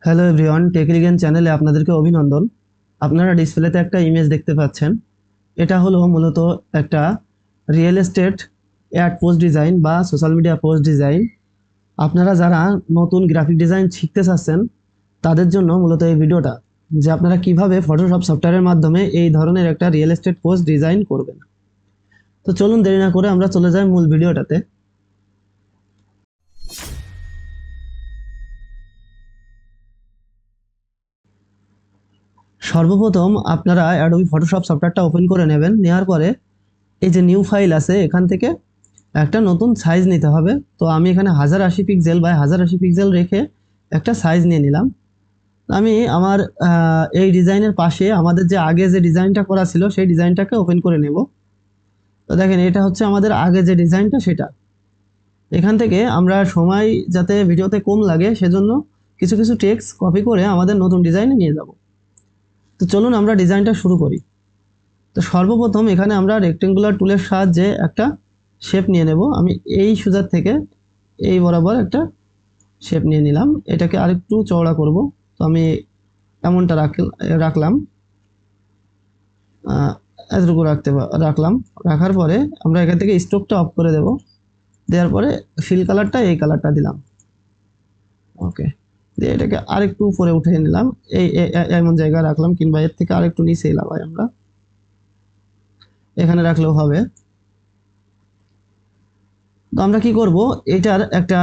Hello everyone, টেকরিগেন চ্যানেলে আপনাদেরকে অভিনন্দন। আপনারা ডিসপ্লেতে একটা ইমেজ দেখতে পাচ্ছেন। এটা হলো মূলত একটা real estate ad post design বা সোশ্যাল মিডিয়া পোস্ট ডিজাইন। আপনারা যারা নতুন গ্রাফিক ডিজাইন শিখতে চাচ্ছেন তাদের জন্য মূলত এই ভিডিওটা, যে আপনারা কিভাবে ফটোশপ সফটওয়্যারের মাধ্যমে এই ধরনের একটা রিয়েল এস্টেট পোস্ট ডিজাইন করবেন। তো চলুন দেরি না করে আমরা চলে যাই মূল ভিডিওটাতে। সর্বপ্রথম আপনারা অ্যাডোবি ফটোশপ সফটওয়্যারটা ওপেন করে নেবেন। নেওয়ার পরে এই যে নিউ ফাইল আছে, এখান থেকে একটা নতুন সাইজ নিতে হবে। তো আমি এখানে 1080 পিক্সেল বাই 1080 পিক্সেল রেখে একটা সাইজ নিয়ে নিলাম। আমি আমার এই ডিজাইনের পাশে আমাদের যে আগে যে ডিজাইনটা করা ছিল সেই ডিজাইনটাকে ওপেন করে নেব। তো দেখেন, এটা হচ্ছে আমাদের আগে যে ডিজাইনটা সেটা। এখান থেকে আমরা সময় যাতে ভিডিওতে কম লাগে সেজন্য কিছু কিছু টেক্সট কপি করে আমাদের নতুন ডিজাইনে নিয়ে যাব। তো চলুন আমরা ডিজাইনটা শুরু করি। তো সর্বপ্রথম এখানে আমরা রেক্টেঙ্গুলার টুলের সাহায্যে একটা শেপ নিয়ে নেব। আমি এই সুজার থেকে এই বরাবর একটা শেপ নিয়ে নিলাম। এটাকে আরেকটু চওড়া করব। তো আমি এমনটা রাখলাম, এতটুকু রাখলাম। রাখার পরে আমরা এখান থেকে স্ট্রোকটা অফ করে দেব। দেওয়ার পরে ফিল কালারটা এই কালারটা দিলাম। ওকে, দিয়ে এটাকে আরেকটু উপরে উঠিয়ে নিলাম। এমন জায়গায় রাখলাম, কিংবা এর থেকে আরেকটু নিচে এলাম। আমরা এখানে রাখলেও হবে। তো আমরা কি করব, এটার একটা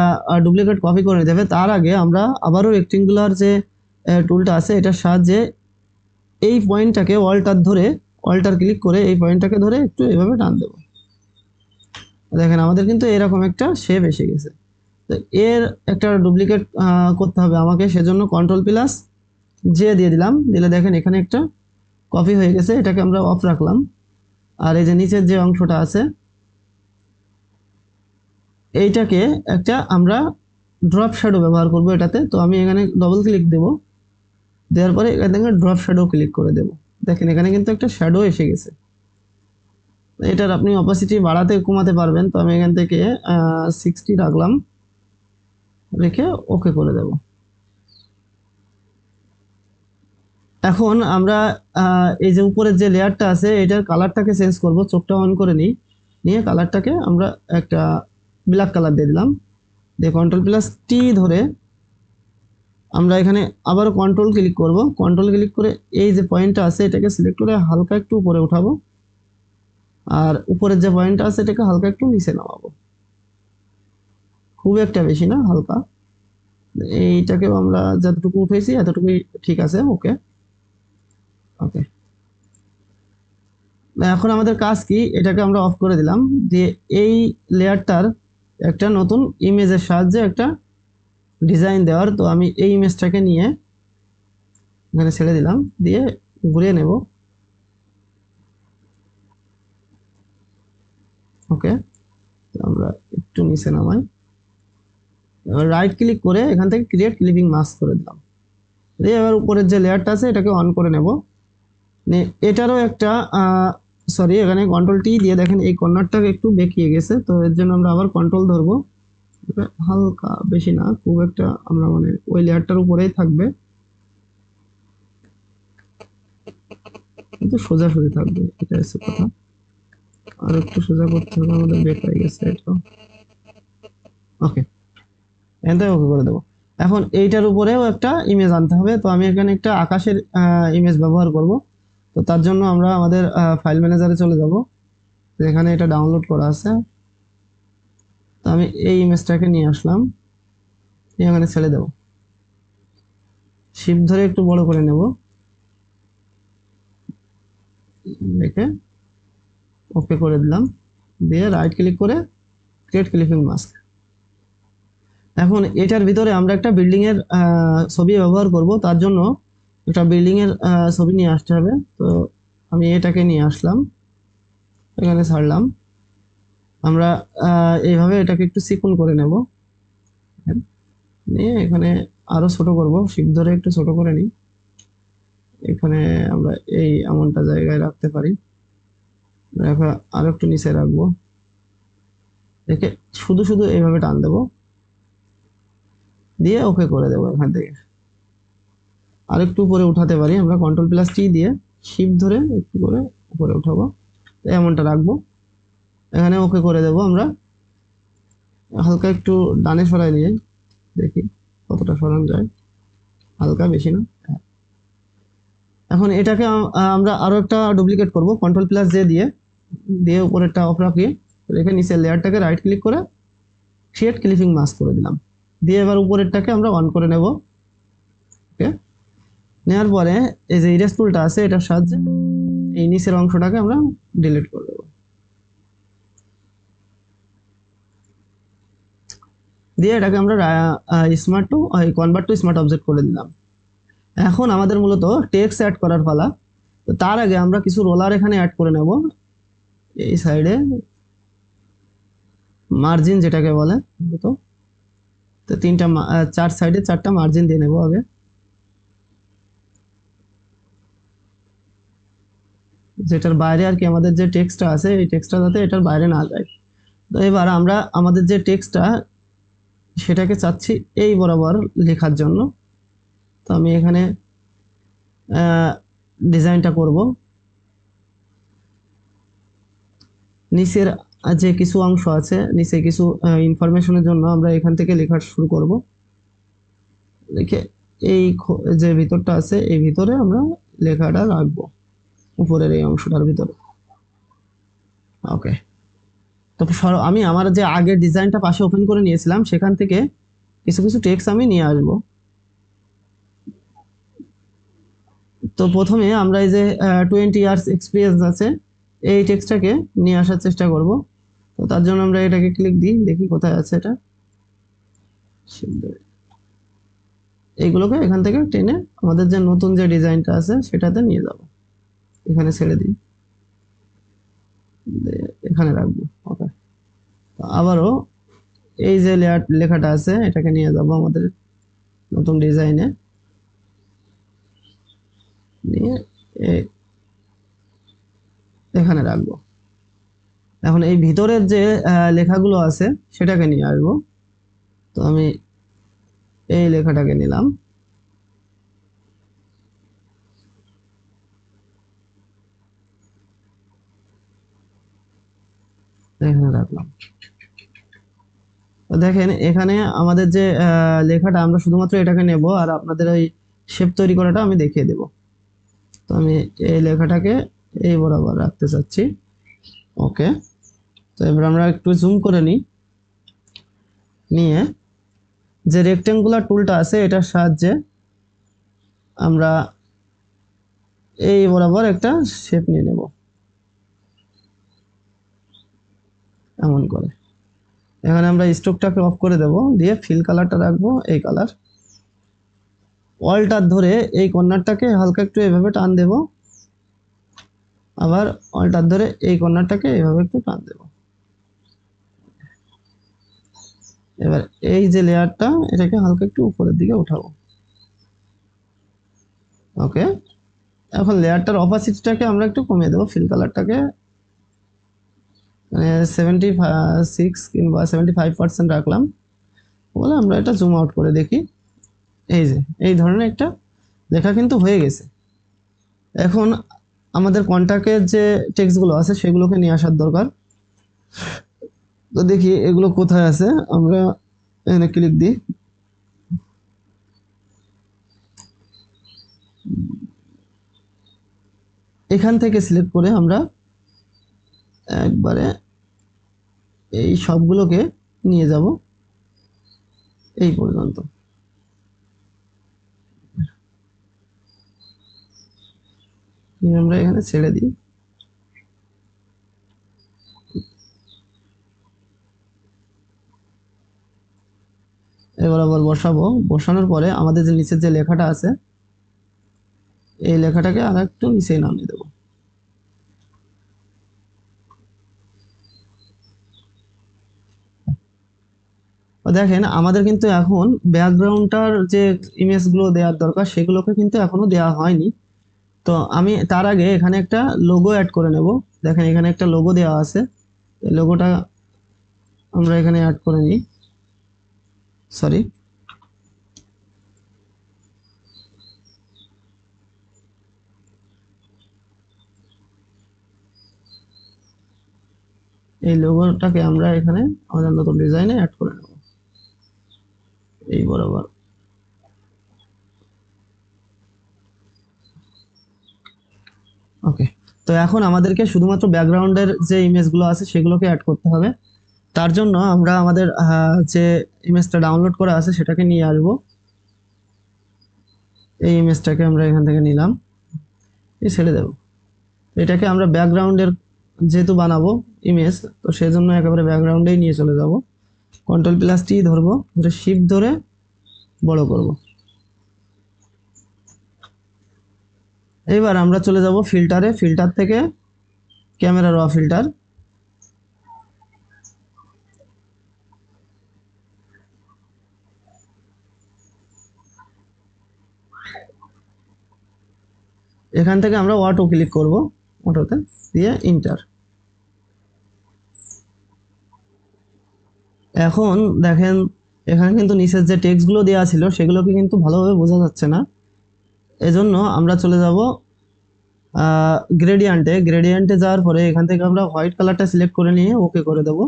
ডুপ্লিকেট কপি করে নিতে হবে। তার আগে আমরা আবারও রেক্টেঙ্গুলার যে টুলটা আছে এটার সাহায্যে এই পয়েন্টটাকে অল্টার ক্লিক করে এই পয়েন্টটাকে ধরে একটু এভাবে টান দেব। দেখেন আমাদের কিন্তু এরকম একটা শেপ এসে গেছে। তো এর একটা ডুপ্লিকেট করতে হবে আমাকে, সেজন্য কন্ট্রোল প্লাস জে দিয়ে দিলাম। দিলে দেখেন এখানে একটা কপি হয়ে গেছে। এটাকে আমরা অফ রাখলাম। আর এই যে নিচের যে অংশটা আছে এইটাকে একটা আমরা ড্রপ শ্যাডো ব্যবহার করব এটাতে। তো আমি এখানে ডবল ক্লিক দেব। দেওয়ার পরে এখান থেকে ড্রপ শ্যাডো ক্লিক করে দেব। দেখেন এখানে কিন্তু একটা শ্যাডো এসে গেছে। এটার আপনি অপাসিটি বাড়াতে কমাতে পারবেন। তো আমি এখান থেকে 60 রাখলাম, রেখে ওকে করে দেব। এখন আমরা এই যে উপরের যে লেয়ারটা আছে এটার কালারটাকে চেঞ্জ করব। চোখটা অন করে নিয়ে কালারটাকে আমরা একটা ব্ল্যাক কালার দিয়ে দিলাম। দিয়ে কন্ট্রোল প্লাস টি ধরে আমরা এখানে আবার কন্ট্রোল ক্লিক করব। কন্ট্রোল ক্লিক করে এই যে পয়েন্টটা আছে এটাকে সিলেক্ট করে হালকা একটু উপরে উঠাবো। আর উপরের যে পয়েন্টটা আছে এটাকে হালকা একটু নিচে নামাবো, খুব একটা বেশি না, হালকা। এইটাকেও আমরা যতটুকু উঠেছি এতটুকুই ঠিক আছে। ওকে ওকে, এখন আমাদের কাজ কি, এটাকে আমরা অফ করে দিলাম। দিয়ে এই লেয়ারটার একটা নতুন ইমেজের সাহায্যে একটা ডিজাইন দেওয়ার। তো আমি এই ইমেজটাকে নিয়ে এখানে ছেড়ে দিলাম, দিয়ে ঘুরিয়ে নেব। ওকে, আমরা একটু নিচে নামাই। এবার রাইট ক্লিক করে এখান থেকে ক্রিয়েট ক্লিপিং মাস্ক করে দিলাম। দিয়ে এবার উপরের যে লেয়ারটা আছে এটাকে অন করে নেব। এটারও একটা সরি, এখানে কন্ট্রোল টি দিয়ে দেখেন এই কর্নারটাকে একটু বেঁকিয়ে গেছে। তো এর জন্য আমরা আবার কন্ট্রোল ধরবো, হালকা, বেশি না, খুব একটা। আমরা মানে ওই লেয়ারটার উপরেই থাকবে, কিন্তু সোজাসুজি থাকবে, এটা হচ্ছে কথা। আর একটু সোজা করতে হবে, আমাদের বেক হয়ে গেছে এটা। ওকে, এখান থেকে ওকে করে দেবো। এখন এইটার উপরেও একটা ইমেজ আনতে হবে। তো আমি এখানে একটা আকাশের ইমেজ ব্যবহার করব। তো তার জন্য আমরা আমাদের ফাইল ম্যানেজারে চলে যাব। এখানে এটা ডাউনলোড করা আছে। তো আমি এই ইমেজটাকে নিয়ে আসলাম, এখানে ছেড়ে দেব। শিফট ধরে একটু বড় করে নেব, রেখে ওকে করে দিলাম। দিয়ে রাইট ক্লিক করে ক্রিয়েট ক্লিপিং মাস্ক। এখন এটার ভিতরে আমরা একটা বিল্ডিং এর ছবি ব্যবহার করব। তার জন্য একটা বিল্ডিং এর ছবি নিয়ে আসতে হবে। তো আমি এটাকে নিয়ে আসলাম, এখানে ছাড়লাম। আমরা এইভাবে এটাকে একটু চিকন করে নেব। নিয়ে এখানে আরো ছোট করব, শিফট ধরে একটু ছোট করে নিই। এখানে আমরা এই এমনটা জায়গায় রাখতে পারি। রাখা আরো একটু নিচে রাখবো, রেখে শুধু এইভাবে টান দেবো, দিয়ে ওকে করে দেবো এখান থেকে। আরেকটু উপরে উঠাতে পারি আমরা, কন্ট্রোল+T দিয়ে শিফট ধরে একটু করে উপরে উঠাবো, এমনটা রাখবো। এখানে ওকে করে দেব আমরা, হালকা একটু ডানে সরাই নিয়ে দেখি কতটা সরানো যায়, হালকা, বেশি না। এখন এটাকে আমরা আরো একটা ডুপ্লিকেট করব, কন্ট্রোল+J দিয়ে দিয়ে উপরেরটা অফ রাখি, রেখে নিচের লেয়ারটাকে রাইট ক্লিক করে ক্রিয়েট ক্লিপিং মাস্ক করে দিলাম, দিয়ে এবার উপরেরটাকে আমরা অন করে নেব। ওকে, নেওয়ার পরে এই যে ইরেজ টুলটা আছে এটার সাহায্যে এই নিচের অংশটাকে আমরা ডিলিট করে দেব, দিয়ে এটাকে আমরা smart to convert to smart object করে দিলাম। এখন আমাদের মূলত টেক্সট অ্যাড করার পালা। তো তার আগে আমরা কিছু রোলার এখানে অ্যাড করে নেব, এই সাইডে মার্জিন যেটাকে বলে, তো তিনটা চার সাইডে চারটা মার্জিন দিয়ে নেব আগে, যেটার বাইরে আর কি আমাদের যে টেক্সটটা আছে এই টেক্সটটা যাতে এটার বাইরে না যায়। তো এবার আমরা আমাদের যে টেক্সটটা সেটাকে চাচ্ছি এই বরাবর লেখার জন্য। তো আমি এখানে ডিজাইনটা করব, নিচের যে কিছু অংশ আছে, নিচে কিছু ইনফরমেশনের জন্য আমরা এখান থেকে লেখা শুরু করব, লিখে এই যে ভিতরটা আছে এই ভিতরে আমরা লেখাটা রাখবো, উপরের এই অংশটার ভিতরে। ওকে, তো আমি আমার যে আগের ডিজাইনটা পাশে ওপেন করে নিয়েছিলাম সেখান থেকে কিছু কিছু টেক্সট আমি নিয়ে আসবো। তো প্রথমে আমরা এই যে 20 ইয়ার্স এক্সপিরিয়েন্স আছে এই টেক্সটটাকে নিয়ে আসার চেষ্টা করব। তো তার জন্য আমরা এটাকে ক্লিক দিই, দেখি কোথায় আছে এটা, এইগুলোকে এখান থেকে টেনে আমাদের যে নতুন যে ডিজাইনটা আছে সেটাতে নিয়ে যাব, এখানে ছেড়ে দিই, এখানে রাখবো। ওকে, আবারও এই যে লেখাটা আছে এটাকে নিয়ে যাব আমাদের নতুন ডিজাইনে, নিয়ে এখানে রাখবো। এখন এই ভিতরের যে লেখাগুলো আছে সেটাকে নিয়ে আসবো। তো আমি এই লেখাটাকে নিলাম, এখানে রাখলাম। তো দেখেন এখানে আমাদের যে লেখাটা আমরা শুধুমাত্র এটাকে নেব, আর আপনাদের ওই শেপ তৈরি করাটা আমি দেখিয়ে দেব। তো আমি এই লেখাটাকে এই বরাবর রাখতে চাচ্ছি। ওকে, তো এবার আমরা একটু জুম করে নিই, নিয়ে যে রেক্টেঙ্গুলার টুলটা আছে এটার সাহায্যে আমরা এই বরাবর একটা শেপ নিয়ে নেব, এমন করে। এখানে আমরা স্ট্রোকটাকে অফ করে দেব, দিয়ে ফিল কালারটা রাখবো এই কালার, অল্টার ধরে এই কর্নারটাকে হালকা একটু এভাবে টান দেব, আবার অল্টার ধরে এই কর্নারটাকে এইভাবে একটু টান দেব। এবার এই যে লেয়ারটা এটাকে হালকা একটু উপরের দিকে উঠাবো। ওকে, এখন লেয়ারটার অপাসিটিটাকে আমরা একটু কমিয়ে দেবো, ফিল কালারটাকে মানে 76 কিংবা 75% রাখলাম, বলে আমরা এটা জুম আউট করে দেখি। এই যে এই ধরনের একটা লেখা কিন্তু হয়ে গেছে। এখন আমাদের কন্টাক্টের যে টেক্সটগুলো আছে সেগুলোকে নিয়ে আসার দরকার। তো দেখি এগুলো কোথায় আছে, আমরা এখানে ক্লিক দিই, এখান থেকে সিলেক্ট করে আমরা একবারে এই সবগুলোকে নিয়ে যাব এই পর্যন্ত। আমরা এখানে ছেড়ে দিই, এবার আবার বসাবো, বসানোর পরে আমাদের যে নিচের যে লেখাটা আছে এই লেখাটাকে আর একটু নিচে নামিয়ে দেবো। দেখেন আমাদের কিন্তু এখন ব্যাকগ্রাউন্ডটার যে ইমেজগুলো দেওয়ার দরকার সেগুলোকে কিন্তু এখনো দেওয়া হয়নি। তো আমি তার আগে এখানে একটা লোগো অ্যাড করে নেব। দেখেন এখানে একটা লোগো দেওয়া আছে, এই লোগোটা আমরা এখানে অ্যাড করে নিই, সরি। এই লোগোটাকে আমরা এখানে আমাদের নতুন ডিজাইনে অ্যাড করে নেব এই বরাবর। ওকে, তো এখন আমাদেরকে শুধুমাত্র ব্যাকগ্রাউন্ডের যে ইমেজগুলো আছে সেগুলোকে অ্যাড করতে হবে। তার জন্য আমরা আমাদের যে ইমেজটা ডাউনলোড করা আছে সেটাকে নিয়ে আসবো। এই ইমেজটাকে আমরা এখান থেকে নিলাম, এই ছেড়ে দেব। এটাকে আমরা ব্যাকগ্রাউন্ডের যেহেতু বানাবো ইমেজ, তো সেই জন্য একেবারে ব্যাকগ্রাউন্ডেই নিয়ে চলে যাব। Ctrl+T ধরবো, ধরে শিফট ধরে বড় করব। এবার আমরা চলে যাব ফিল্টারে, ফিল্টার থেকে ক্যামেরা র ফিল্টার। এখান থেকে আমরা অটো ক্লিক করব, অটোতে দিয়ে ইন্টার। এখন দেখেন এখানে কিন্তু নিচের যে টেক্সটগুলো দেওয়া ছিল সেগুলোকে কিন্তু ভালোভাবে বোঝা যাচ্ছে না। এজন্য আমরা চলে যাব গ্রেডিয়েন্টে যাওয়ার পরে এখান থেকে আমরা হোয়াইট কালারটা সিলেক্ট করে নিয়ে ওকে করে দেব।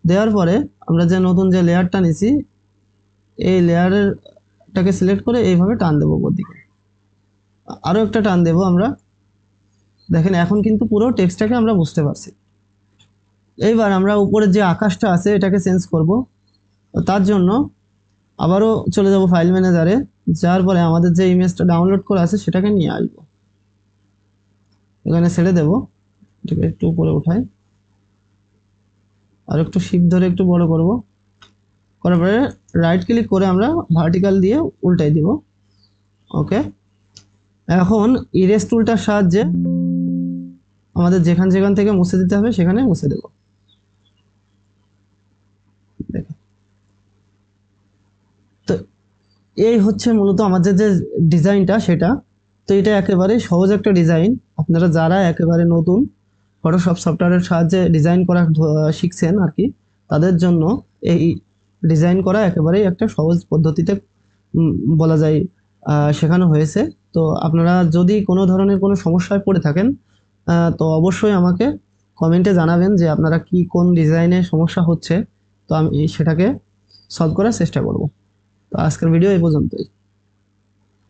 দেওয়ার পরে আমরা যে নতুন যে লেয়ারটা নিছি এই লেয়ারটাকে সিলেক্ট করে এইভাবে টান দেবো উপর দিকে, আরও একটা টান দেবো আমরা। দেখেন এখন কিন্তু পুরো টেক্সটটাকে আমরা বুঝতে পারছি। এইবার আমরা উপরে যে আকাশটা আছে এটাকে চেঞ্জ করব। তার জন্য আবারও চলে যাব ফাইল ম্যানেজারে, যাওয়ার পরে আমাদের যে ইমেজটা ডাউনলোড করা আছে সেটাকে নিয়ে আসবো, এখানে ছেড়ে দেব। এটাকে একটু উপরে উঠাই, আর একটু শিফট ধরে একটু বড় করব। করার পরে রাইট ক্লিক করে আমরা ভার্টিক্যাল দিয়ে উল্টাই দিব। ওকে, এখন ইরেজ টুলটার সাহায্যে আমাদের যেখান যেখান থেকে মুছে দিতে হবে সেখানে মুছে দেব। তো এই হচ্ছে মূলত আমাদের যে ডিজাইনটা সেটা। তো এটা একেবারে সহজ একটা ডিজাইন। আপনারা যারা একেবারে নতুন ফটোশপ সফটওয়্যারের সাহায্যে ডিজাইন করা শিখছেন আর কি, তাদের জন্য এই ডিজাইন করা একেবারেই একটা সহজ পদ্ধতিতে বলা যায় শেখানো হয়েছে। তো আপনারা যদি কোনো ধরনের কোনো সমস্যায় পড়ে থাকেন তো অবশ্যই আমাকে কমেন্টে জানাবেন যে আপনারা কি কোন ডিজাইনে সমস্যা হচ্ছে, তো আমি সেটাকে সলভ করার চেষ্টা করব। তো আজকের ভিডিও এই পর্যন্তই।